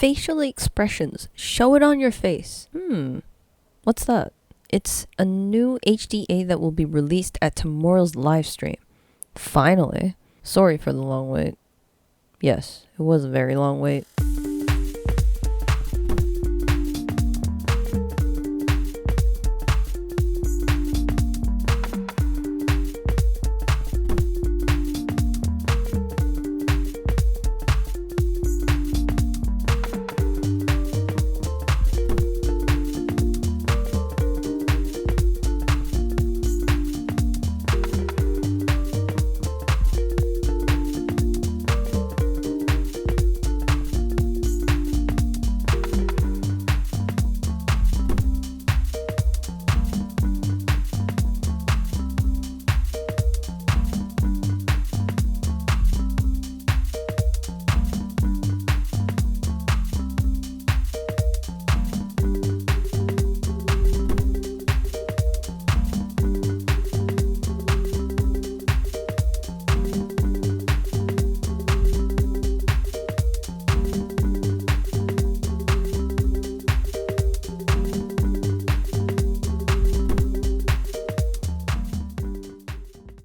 facial expressions. Show it on your face. What's that? It's a new HDA that will be released at tomorrow's live stream. Finally. Sorry for the long wait. Yes, it was a very long wait.